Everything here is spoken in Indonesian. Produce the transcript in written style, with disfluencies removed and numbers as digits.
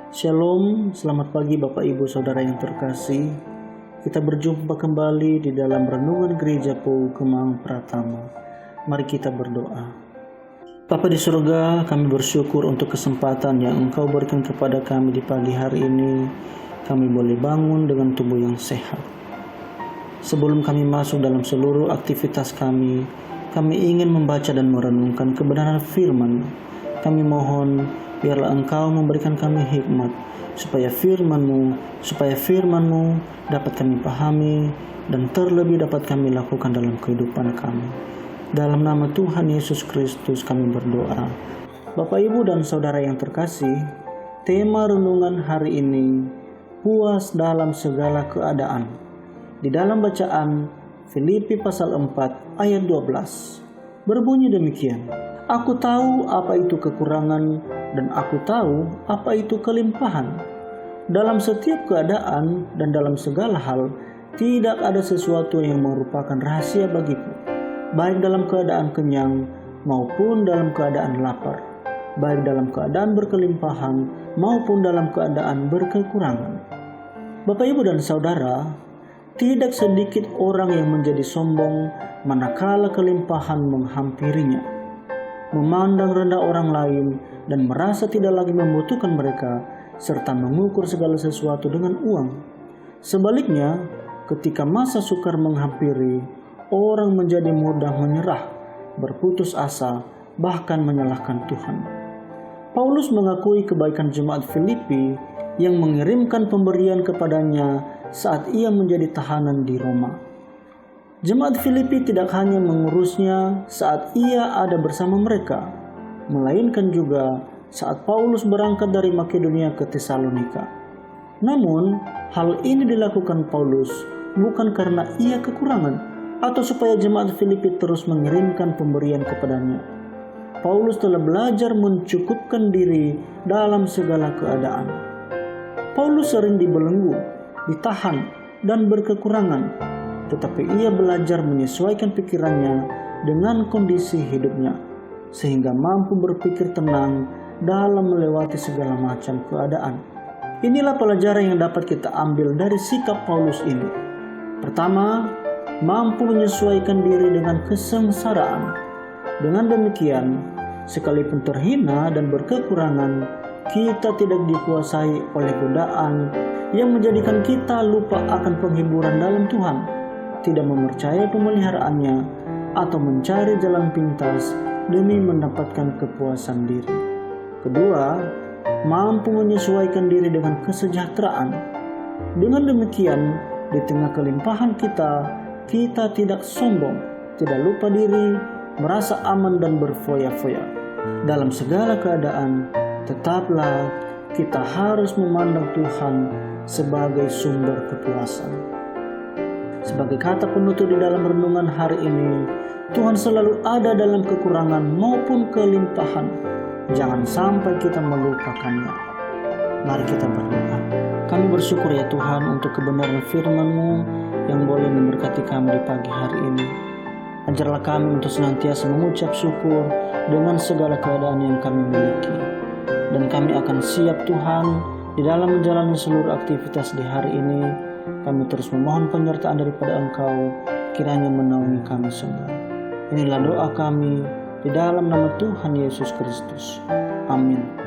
Shalom, selamat pagi Bapak Ibu Saudara yang terkasih. Kita berjumpa kembali di dalam Renungan Gereja POU Kemang Pratama. Mari kita berdoa. Bapa di surga, kami bersyukur untuk kesempatan yang Engkau berikan kepada kami di pagi hari ini. Kami boleh bangun dengan tubuh yang sehat. Sebelum kami masuk dalam seluruh aktivitas kami ingin membaca dan merenungkan kebenaran firman. Kami mohon biarlah Engkau memberikan kami hikmat supaya firman-Mu dapat kami pahami dan terlebih dapat kami lakukan dalam kehidupan kami. Dalam nama Tuhan Yesus Kristus kami berdoa. Bapak, Ibu, dan Saudara yang terkasih, tema renungan hari ini, puas dalam segala keadaan. Di dalam bacaan Filipi pasal 4 ayat 12 berbunyi demikian. Aku tahu apa itu kekurangan dan aku tahu apa itu kelimpahan. Dalam setiap keadaan dan dalam segala hal, tidak ada sesuatu yang merupakan rahasia bagiku, baik dalam keadaan kenyang maupun dalam keadaan lapar, baik dalam keadaan berkelimpahan maupun dalam keadaan berkekurangan. Bapak, Ibu, dan Saudara, tidak sedikit orang yang menjadi sombong manakala kelimpahan menghampirinya, memandang rendah orang lain dan merasa tidak lagi membutuhkan mereka, serta mengukur segala sesuatu dengan uang. Sebaliknya, ketika masa sukar menghampiri, orang menjadi mudah menyerah, berputus asa, bahkan menyalahkan Tuhan. Paulus mengakui kebaikan jemaat Filipi yang mengirimkan pemberian kepadanya saat ia menjadi tahanan di Roma. Jemaat Filipi tidak hanya mengurusnya saat ia ada bersama mereka, melainkan juga saat Paulus berangkat dari Makedonia ke Tesalonika. Namun, hal ini dilakukan Paulus bukan karena ia kekurangan atau supaya jemaat Filipi terus mengirimkan pemberian kepadanya. Paulus telah belajar mencukupkan diri dalam segala keadaan. Paulus sering dibelenggu, ditahan, dan berkekurangan, tetapi ia belajar menyesuaikan pikirannya dengan kondisi hidupnya, sehingga mampu berpikir tenang dalam melewati segala macam keadaan. Inilah pelajaran yang dapat kita ambil dari sikap Paulus ini. Pertama, mampu menyesuaikan diri dengan kesengsaraan. Dengan demikian, sekalipun terhina dan berkekurangan, kita tidak dikuasai oleh godaan yang menjadikan kita lupa akan penghiburan dalam Tuhan, tidak mempercayai pemeliharaannya, atau mencari jalan pintas demi mendapatkan kepuasan diri. Kedua, mampu menyesuaikan diri dengan kesejahteraan. Dengan demikian, di tengah kelimpahan kita tidak sombong, tidak lupa diri, merasa aman dan berfoya-foya. Dalam segala keadaan, tetaplah kita harus memandang Tuhan sebagai sumber kepuasan. Sebagai kata penutup di dalam renungan hari ini, Tuhan selalu ada dalam kekurangan maupun kelimpahan. Jangan sampai kita melupakannya. Mari kita berdoa. Kami bersyukur ya Tuhan untuk kebenaran firman-Mu yang boleh memberkati kami di pagi hari ini. Ajarlah kami untuk senantiasa mengucap syukur dengan segala keadaan yang kami miliki. Dan kami akan siap Tuhan di dalam menjalani seluruh aktivitas di hari ini. Kami terus memohon penyertaan daripada Engkau, kiranya menaungi kami semua. Inilah doa kami di dalam nama Tuhan Yesus Kristus. Amin.